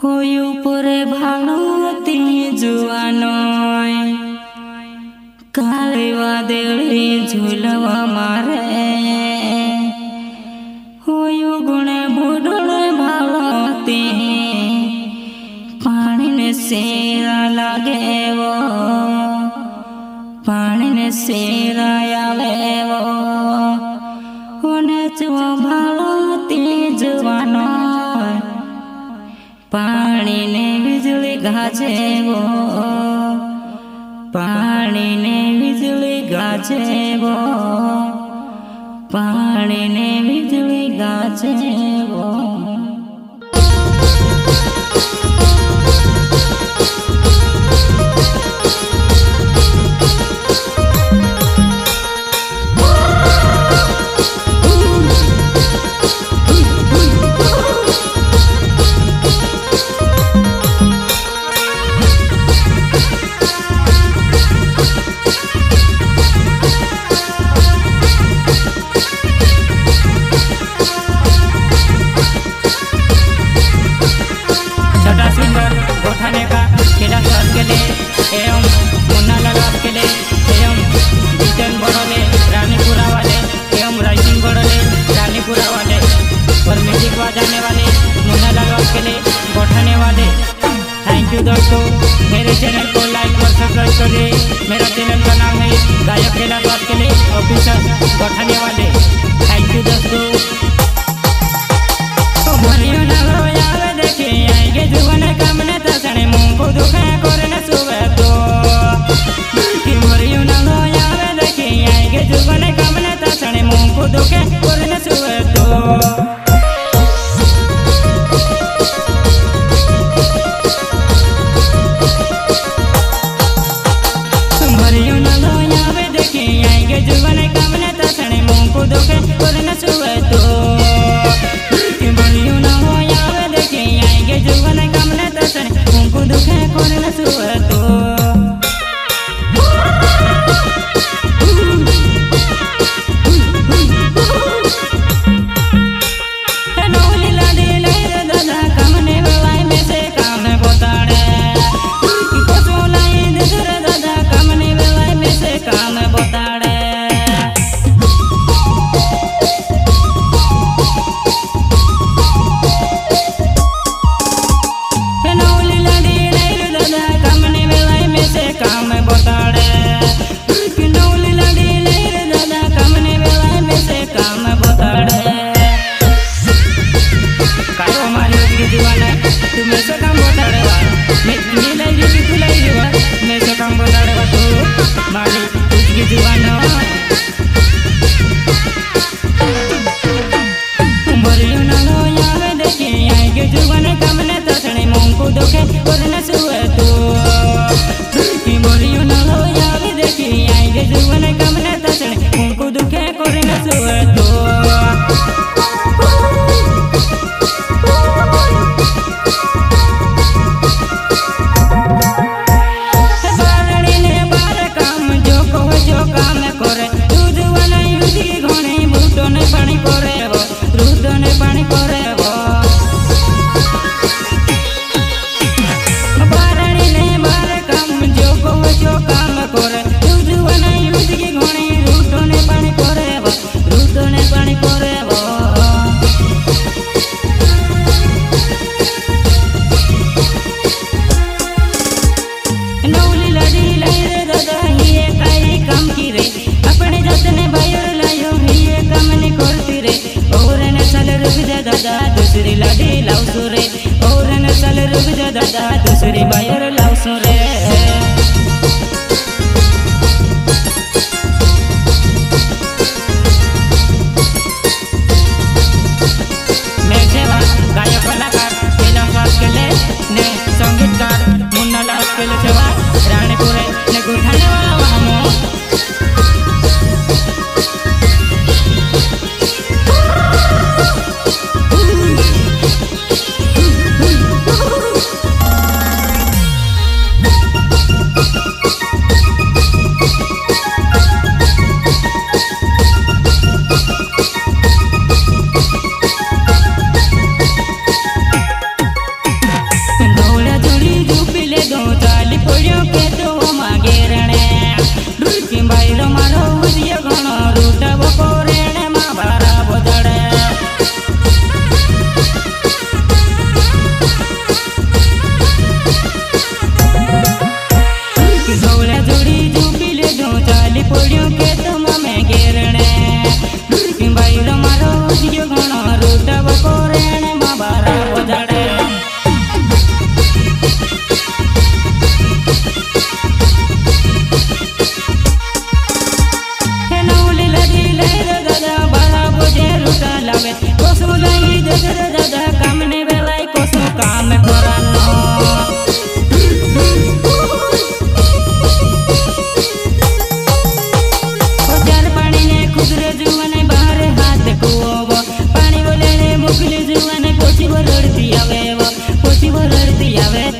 होयु परे भालती जुआनय कालेवा देली झुलवा मारे होयु गुणे बुडळे भालती पानी ने सेरा लागेवो पानी ने सेरा आवेवो होने जो भालती जुआनय पानी ने बिजली गाजेवो पानी ने बिजली गाजेवो पानी ने बिजली गाजेवो। दोस्तों मेरे चैनल को लाइक और सब्सक्राइब करिए। मेरा चैनल का नाम है गायक कैलाश के लिए ऑफिसर गठाने वाले। थैंक यू दोस्तों। मरियो ना लो यावे देखे आएगे जुगने कामने तसने मुंह को दुखे करने सुबह तो कि मरियो ना लो यावे देखे आएगे जुगने कामने तसने मुंह को दुखे करने सुबह तो जुगने कामने तसने मुंह को दुखे करने सुबह तो कि मरियो ना हो यावे देखे आएगे जुगने कामने तसने मुंह को दुखे करने सुबह तो दूसरी लाडी लाव सुरे और नसल रुक जा दादा दूसरी बायर लाव सुरे मैं सेवा गायक कलाकार कैलाश के लिए ने संगीतकार मुन्ना लाल के लिए सेवा रानीपुरे ने गुठाने वाला हमो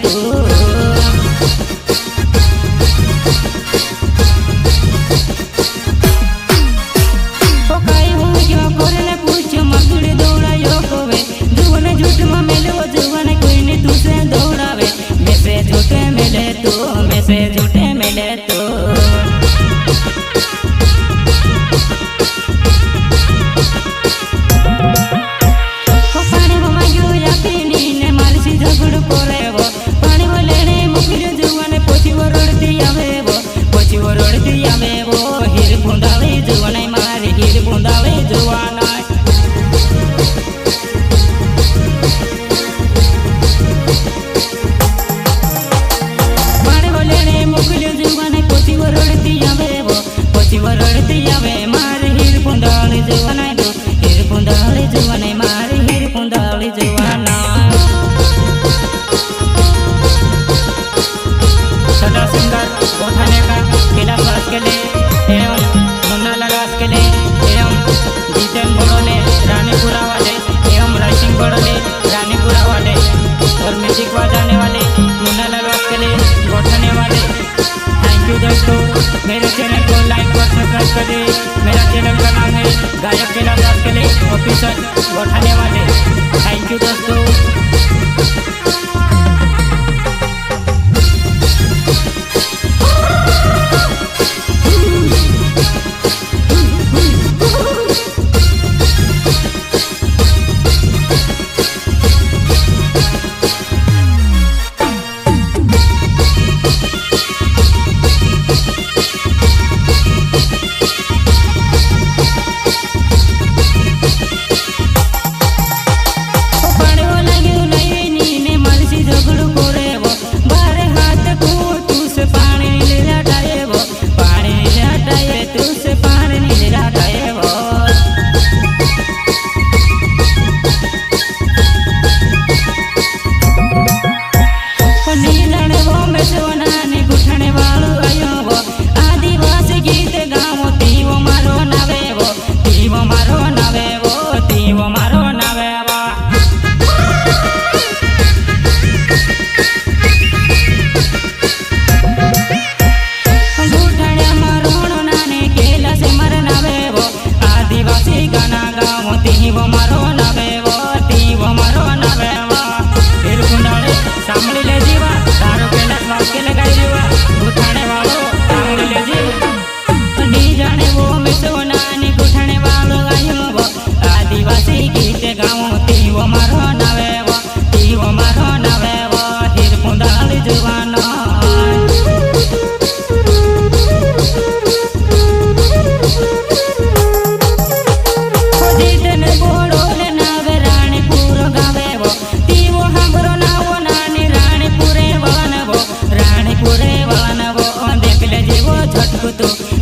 तू झूठे मिले तो पानी वो मांगो या पीनी ने मारसी झगड़ करे वो पानी वो लेने मुखिल जुवाने पोची वो रोड़ती आवे वो हीर बुंदावे जुवाने मारे हीर बुंदावे जुवाना वरड़ती आवे मारे हीर पुंदाली जुवाना दो हीर पुंदाली जुवाने मारे हीर पुंदाली जुवाना सदा सुंदर गोठाने का किला पास के लिए एवं मुन्ना लगास के लिए एवं जीतन बड़ोले रानीपुरा वाले एवं राइसिंग बड़ोले रानीपुरा वाले और म्यूजिक बजाने वाले मुन्ना लगास के लिए गोठाने वाले थैंक यू दोस्तों। मेरे चैनल को लाइक और सब्सक्राइब करें। मेरा चैनल का नाम है गायक कैलाश के लिए ऑफिसर गोठाने वाले। थैंक यू दोस्तों।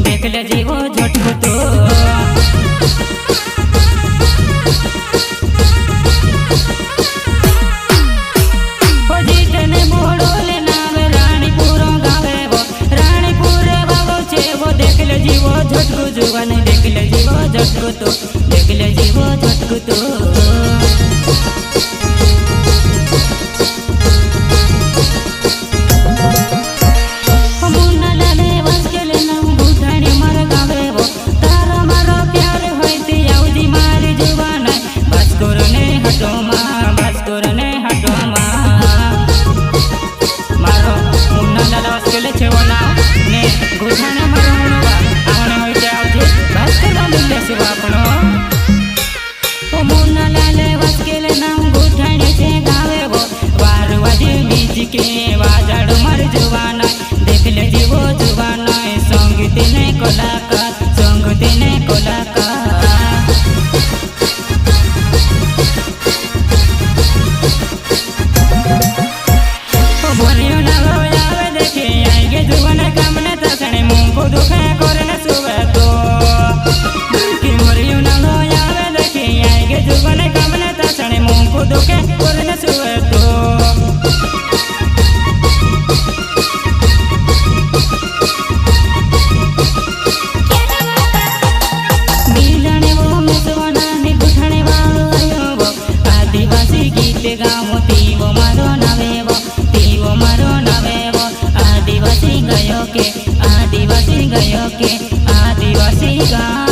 देख ले जीवो झटको तो जीतने बोड़ोले नावे रानीपुर गावे वो रानीपुर बाबू छे वो देख ले जीवो झटको जुवान देख ले जीवो झटको तो देख ले जीवो झटको तो के वाजड़ मर जुवाना देख ले जीवो जुवाना संगीत ने कलाकार संगीत ने कलाकार बोलियो ना लो यावे देखे आएगे जुवाना काम ने तसने मुंह को दुखे करने सुबह तो कि बोलियो ना लो यावे देखे आएगे जुवाना काम ने तसने मुंह को दुखे करने सुबह तो गाँव तीवो मारो नवे वो तीवो ગયો કે આદિવાસી ગયો કે આદિવાસી ગા